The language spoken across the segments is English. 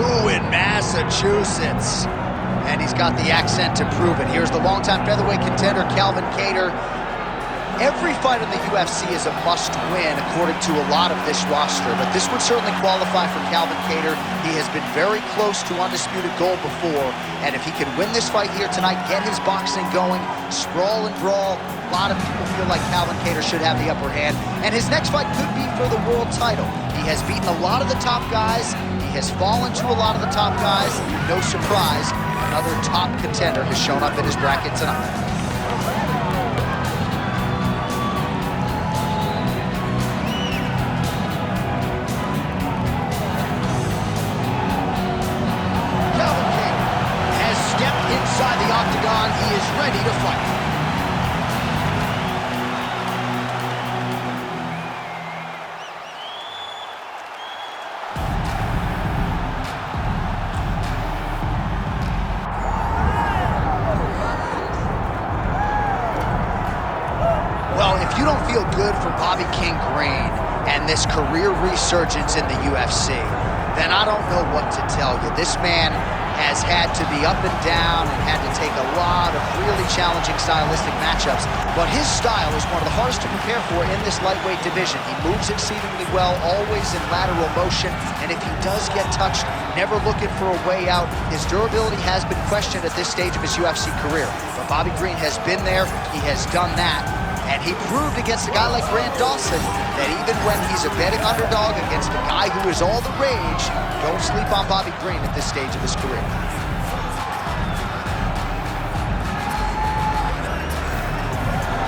in Massachusetts. And he's got the accent to prove it. Here's the longtime featherweight contender, Calvin Kattar. Every fight in the UFC is a must-win, according to a lot of this roster, but this would certainly qualify for Calvin Kattar. He has been very close to undisputed gold before, and if he can win this fight here tonight, get his boxing going, sprawl and brawl, a lot of people feel like Calvin Kattar should have the upper hand, and his next fight could be for the world title. He has beaten a lot of the top guys, he has fallen to a lot of the top guys. No surprise, another top contender has shown up in his bracket tonight. Inside the octagon, he is ready to fight. Well, if you don't feel good for Bobby King Green and this career resurgence in the UFC, then I don't know what to tell you. This man has had to be up and down and had to take a lot of really challenging stylistic matchups, but his style is one of the hardest to prepare for in this lightweight division. He moves exceedingly well, always in lateral motion, and if he does get touched, never looking for a way out. His durability has been questioned at this stage of his UFC career, but Bobby Green has been there, he has done that, and he proved against a guy like Grant Dawson that even when he's a betting underdog against a guy who is all the rage, don't sleep on Bobby Green at this stage of his career.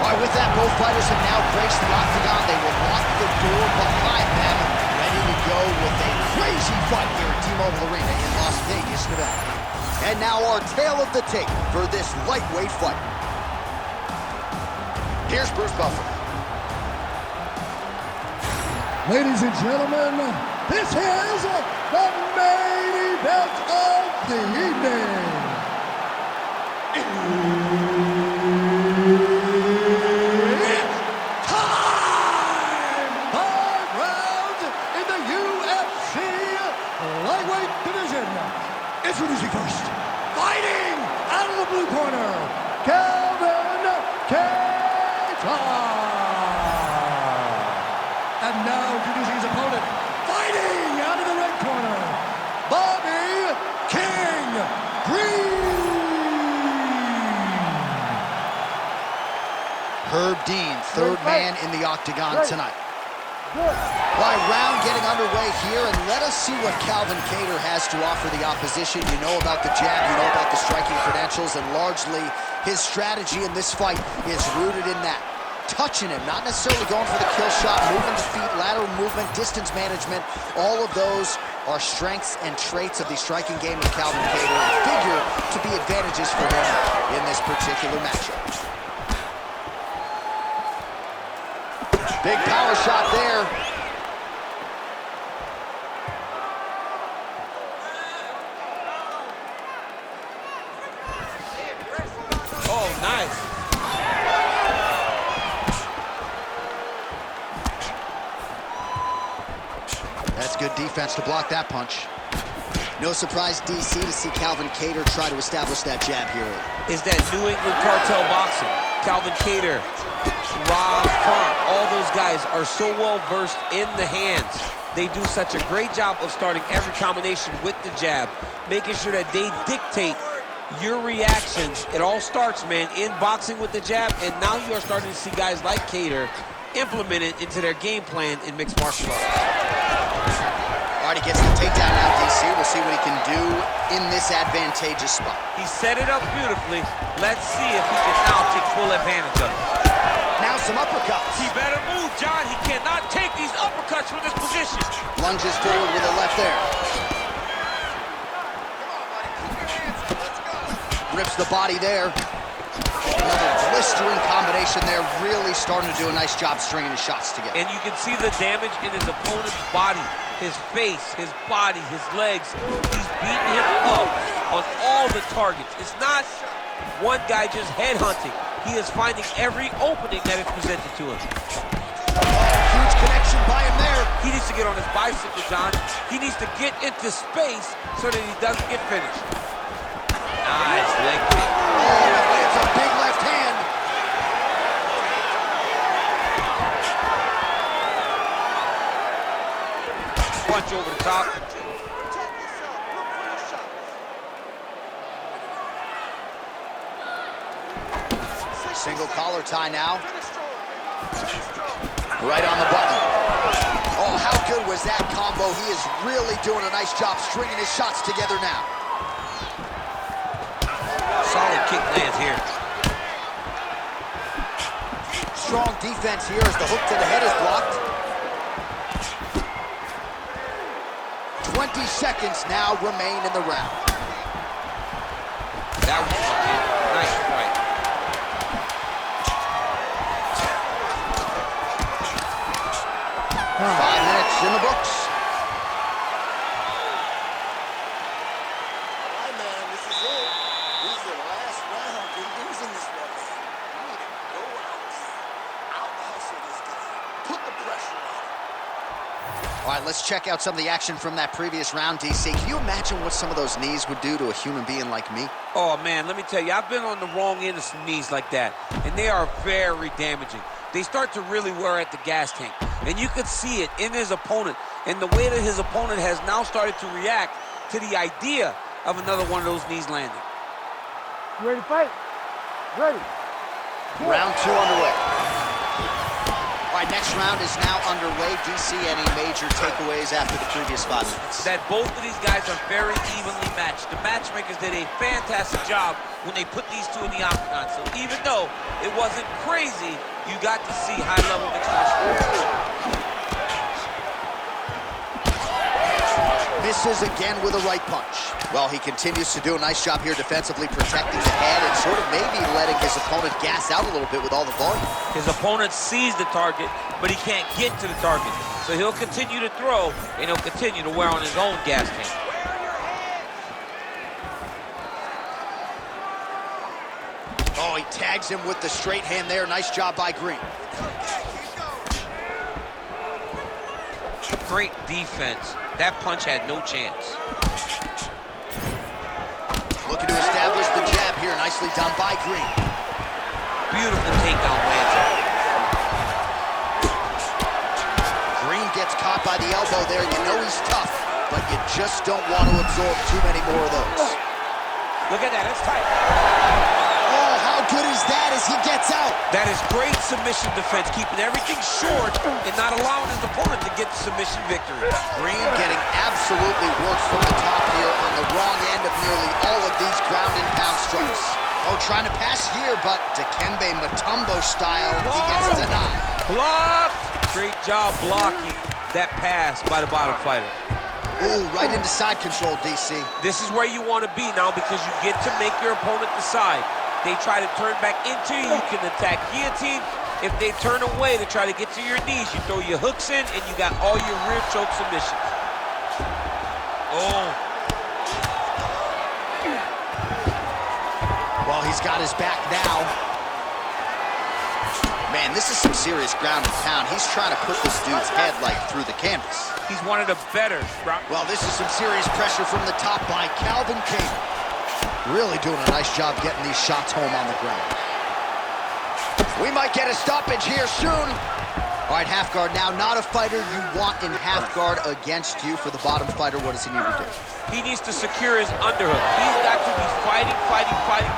All right, with that, both fighters have now graced the octagon. They will lock the door behind them, ready to go with a crazy fight here at T-Mobile Arena in Las Vegas, Nevada. And now our tale of the tape for this lightweight fight. Here's Bruce Buffer. Ladies and gentlemen, this is the main event of the evening. It's time! 5 rounds in the UFC lightweight division. Introducing first, fighting out of the blue corner, Calvin Kattar. And now introducing his opponent, fighting out of the red corner, Bobby King Green. Herb Dean, third man in the octagon tonight. All right, round getting underway here, and let us see what Calvin Kattar has to offer the opposition. You know about the jab, you know about the striking credentials, and largely his strategy in this fight is rooted in that. Touching him, not necessarily going for the kill shot, moving the feet, lateral movement, distance management. All of those are strengths and traits of the striking game of Calvin Kattar, and figure to be advantages for him in this particular matchup. Big power shot there. Oh, nice. That's good defense to block that punch. No surprise, DC, to see Calvin Kattar try to establish that jab here. Is that New England cartel boxing. Calvin Kattar, Rob Font, all those guys are so well versed in the hands. They do such a great job of starting every combination with the jab, making sure that they dictate your reactions. It all starts, man, in boxing with the jab, and now you are starting to see guys like Kattar implement it into their game plan in mixed martial arts. All right, he gets the takedown now, DC. We'll see what he can do in this advantageous spot. He set it up beautifully. Let's see if he can now take full advantage of it. Now some uppercuts. He better move, John. He cannot take these uppercuts from this position. Lunges forward with a left there. Rips the body there. Another blistering combination there, really starting to do a nice job stringing his shots together. And you can see the damage in his opponent's body, his face, his body, his legs. He's beating him up on all the targets. It's not one guy just headhunting. He is finding every opening that is presented to him. Oh, huge connection action by him there. He needs to get on his bicycle, John. He needs to get into space so that he doesn't get finished. Nice leg kick. Oh, it's a big left hand. Punch over the top. Single collar tie now. Right on the button. Oh, how good was that combo? He is really doing a nice job stringing his shots together now. Solid kick lands here. Strong defense here as the hook to the head is blocked. 20 seconds now remain in the round. That was fucking nice fight. Huh. 5 minutes in the books. All right, man, this is it. This is the last round. You're losing this one, man. You need to go out there, out-hustle this guy, put the pressure on him. All right, let's check out some of the action from that previous round, DC. Can you imagine what some of those knees would do to a human being like me? Oh, man, let me tell you, I've been on the wrong end of some knees like that, and they are very damaging. They start to really wear at the gas tank, and you could see it in his opponent, and the way that his opponent has now started to react to the idea of another one of those knees landing. You ready to fight? Ready. Round 2 underway. All right, next round is now underway. DC, any major takeaways after the previous 5 minutes? That both of these guys are very evenly matched. The matchmakers did a fantastic job when they put these two in the octagon. So even though it wasn't crazy, you got to see high-level mixed martial arts. Misses again with a right punch. Well, he continues to do a nice job here defensively, protecting the head and sort of maybe letting his opponent gas out a little bit with all the volume. His opponent sees the target, but he can't get to the target. So he'll continue to throw, and he'll continue to wear on his own gas tank. Oh, he tags him with the straight hand there. Nice job by Green. Great defense. That punch had no chance. Looking to establish the jab here. Nicely done by Green. Beautiful takedown lands there. Green gets caught by the elbow there. You know he's tough, but you just don't want to absorb too many more of those. Look at that, it's tight. Oh, how good is that as he gets out? That is great submission defense, keeping everything short and not allowing his opponent to get the submission victory. Green getting absolutely worked from the top here on the wrong end of nearly all of these ground and pound strikes. Oh, trying to pass here, but Dikembe Mutombo style, he gets denied. Blocked! Great job blocking that pass by the bottom fighter. Ooh, right into side control, DC. This is where you want to be now because you get to make your opponent decide. They try to turn back into you, you can attack guillotine. If they turn away to try to get to your knees, you throw your hooks in and you got all your rear choke submissions. Oh. Well, he's got his back now. Man, this is some serious ground and pound. He's trying to put this dude's head, like, through the canvas. He's one of the better. Well, this is some serious pressure from the top by Calvin King. Really doing a nice job getting these shots home on the ground. We might get a stoppage here soon. All right, half guard now. Not a fighter you want in half guard against you. For the bottom fighter, what does he need to do? He needs to secure his underhook. He's got to be fighting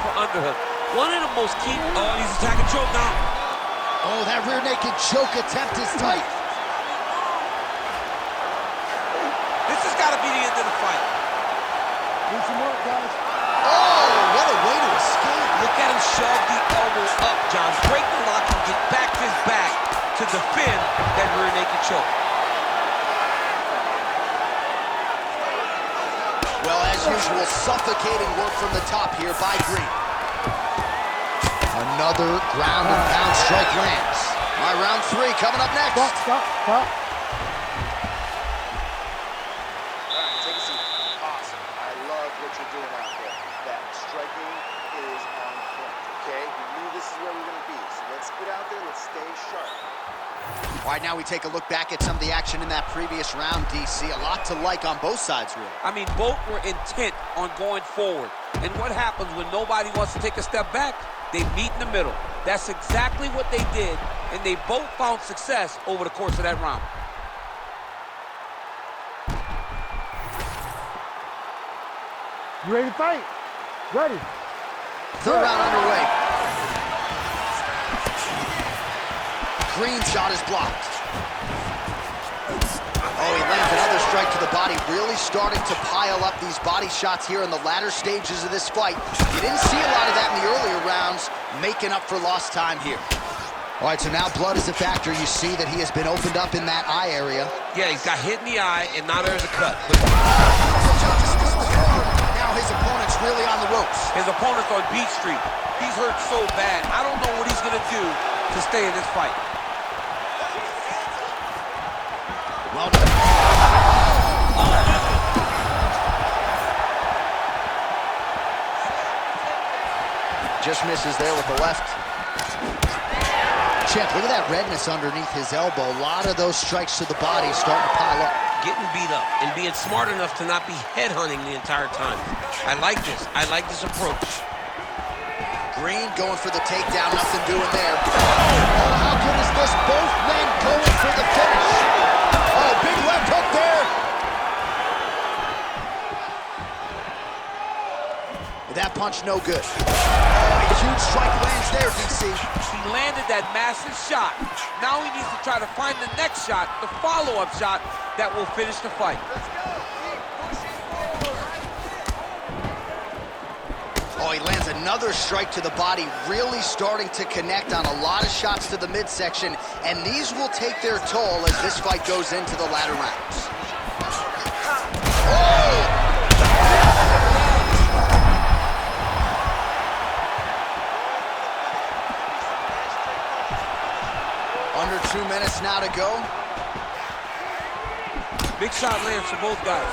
for underhook. One of the most key... Oh, he's attacking choke now. Oh, that rear naked choke attempt is tight. This has got to be the end of the fight. Need some work, guys. Oh, what a way to escape. Look at him shove the elbow up, John. Break the lock and get back to his back to defend that rear naked choke. Well, as usual, suffocating work from the top here by Green. Another ground and pound strike lands. All right, round 3 coming up next. Stop. All right, take a seat. Awesome. I love what you're doing out there. That striking is on point, okay? We knew this is where we're going to be, so Let's get out there, let's stay sharp. All right, now we take a look back at some of the action in that previous round, DC. A lot to like on both sides, really. I mean, both were intent on going forward. And what happens when nobody wants to take a step back? They meet in the middle. That's exactly what they did, and they both found success over the course of that round. You ready to fight? Ready. Third round underway. Green shot is blocked. Oh, he lands another strike to the body, really starting to pile up these body shots here in the latter stages of this fight. You didn't see a lot of that in the earlier rounds, making up for lost time here. All right, so now blood is a factor. You see that he has been opened up in that eye area. Yeah, he's got hit in the eye, and now there's a cut. Now his opponent's really on the ropes. His opponent's on Beach Street. He's hurt so bad. I don't know what he's going to do to stay in this fight. Well done. Just misses there with the left. Champ, look at that redness underneath his elbow. A lot of those strikes to the body starting to pile up. Getting beat up and being smart enough to not be headhunting the entire time. I like this. I like this approach. Green going for the takedown, nothing doing there. Oh, how good is this? Both men going for the finish. Oh, big left hook there. That punch no good. Oh, a huge strike lands there, DC. He landed that massive shot. Now he needs to try to find the next shot, the follow-up shot that will finish the fight. Oh, he lands another strike to the body, really starting to connect on a lot of shots to the midsection, and these will take their toll as this fight goes into the latter rounds. Oh! Under 2 minutes now to go. Big shot lands for both guys.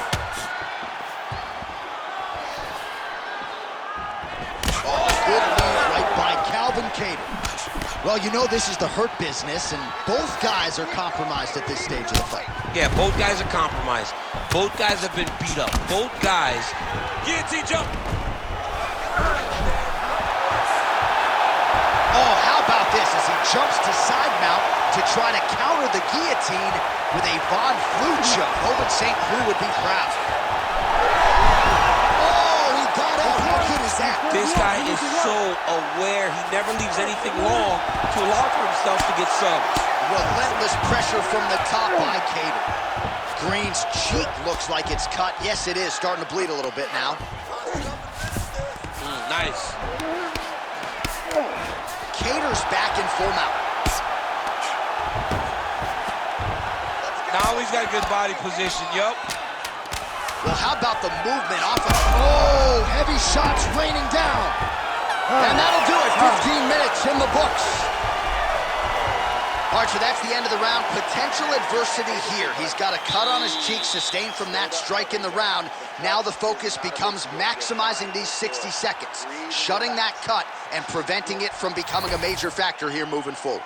Oh, good lead right by Calvin Kattar. Well, you know this is the hurt business, and both guys are compromised at this stage of the fight. Yeah, both guys are compromised. Both guys have been beat up. Both guys. Guillotine jump. Oh, how about this as he jumps to side mount to try to counter the guillotine with a Von Flue choke. Owen St. Preux would be proud. Oh, he got out. How good is that? This guy is so aware. He never leaves anything long to allow for himself to get subbed. Relentless pressure from the top by Kattar. Green's cheek looks like it's cut. Yes, it is. Starting to bleed a little bit now. Nice. Kattar's back in full mount. Now he's got good body position, yup. Well, how about the movement off of... Oh, heavy shots raining down. And that'll do it. 15 minutes in the books. All right, so that's the end of the round. Potential adversity here. He's got a cut on his cheek sustained from that strike in the round. Now the focus becomes maximizing these 60 seconds, shutting that cut and preventing it from becoming a major factor here moving forward.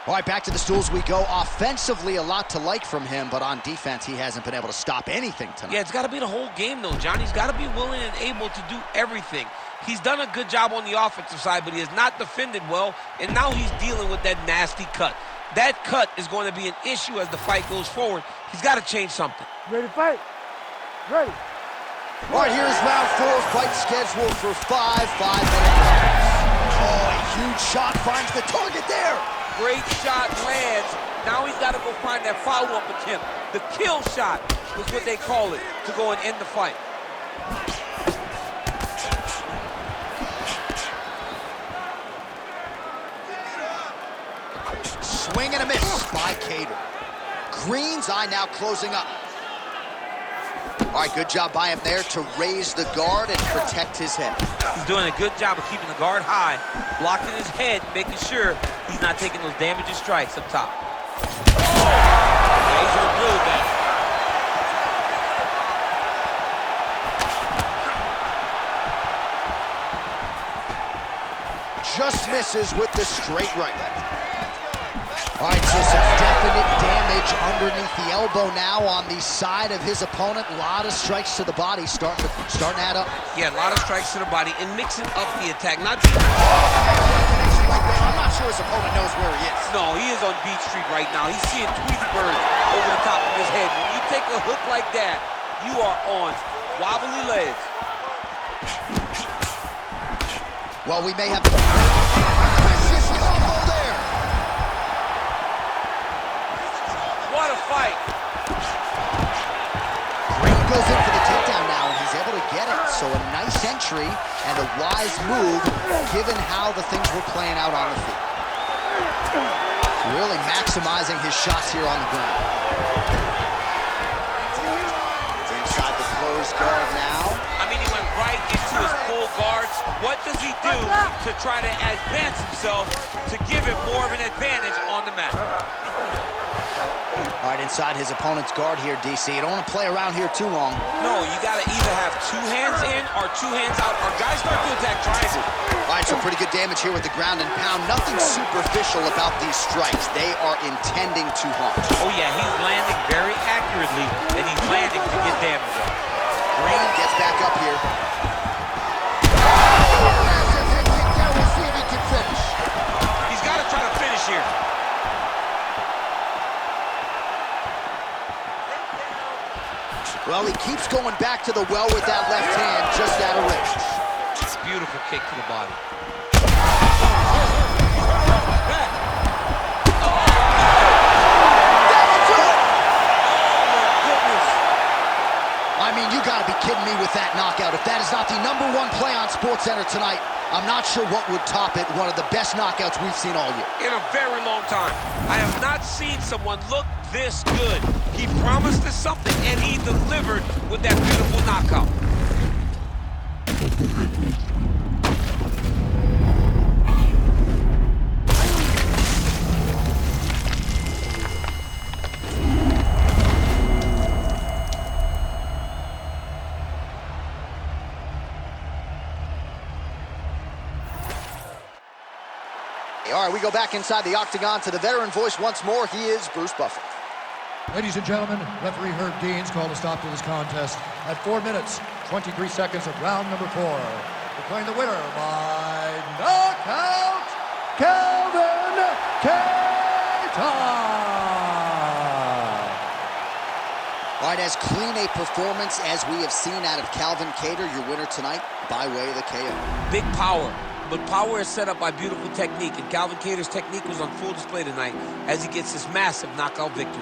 All right, back to the stools we go. Offensively, a lot to like from him, but on defense, he hasn't been able to stop anything tonight. Yeah, it's got to be the whole game, though, John. He's got to be willing and able to do everything. He's done a good job on the offensive side, but he has not defended well, and now he's dealing with that nasty cut. That cut is going to be an issue as the fight goes forward. He's got to change something. Ready to fight? Ready. All right, here's round 4. Fight scheduled for 5 5-minute rounds. Oh, a huge shot finds the target there. Great shot lands. Now he's got to go find that follow-up attempt. The kill shot is what they call it to go and end the fight. Swing and a miss by Kattar. Green's eye now closing up. All right, good job by him there to raise the guard and protect his head. He's doing a good job of keeping the guard high, blocking his head, making sure he's not taking those damaging strikes up top. Yeah, he's doing really bad. just misses with the straight right. All right, so some definite damage underneath the elbow now on the side of his opponent. A lot of strikes to the body starting to add up. Yeah, a lot of strikes to the body and mixing up the attack. I'm not sure his opponent knows where he is. No, he is on Beach Street right now. He's seeing Tweety Bird over the top of his head. When you take a hook like that, you are on wobbly legs. Well, we may have vicious elbow there. What a fight. Green goes in for the takedown now, and he's able to get it. So a nice entry and a wise move, given how the things were playing out on the field. Really maximizing his shots here on the ground. Inside the closed guard now. I mean, he went right into his full guards. What does he do to try to advance himself to give him more of an advantage on the mat? All right, inside his opponent's guard here, DC. You don't want to play around here too long. No, you got to either have two hands in or two hands out, or guys start to attack triangle. All right, so pretty good damage here with the ground and pound. Nothing superficial about these strikes. They are intending to harm. Oh, yeah, he's landing very accurately, and he's landing to get damage on. Green gets back up here. We'll see if he can finish. He's got to try to finish here. Well, he keeps going back to the well with that left hand, just out of range. Beautiful kick to the body. I mean, you gotta be kidding me with that knockout. If that is not the #1 play on SportsCenter tonight, I'm not sure what would top it. One of the best knockouts we've seen all year. In a very long time. I have not seen someone look this good. He promised us something, and he delivered with that beautiful knockout. All right, we go back inside the octagon to the veteran voice once more. He is Bruce Buffer. Ladies and gentlemen, referee Herb Dean's called a stop to this contest at 4 minutes, 23 seconds of round number 4. Declaring the winner by knockout, Calvin Kattar. All right, as clean a performance as we have seen out of Calvin Kattar, your winner tonight by way of the KO. Big power. But power is set up by beautiful technique, and Calvin Kattar's technique was on full display tonight as he gets this massive knockout victory.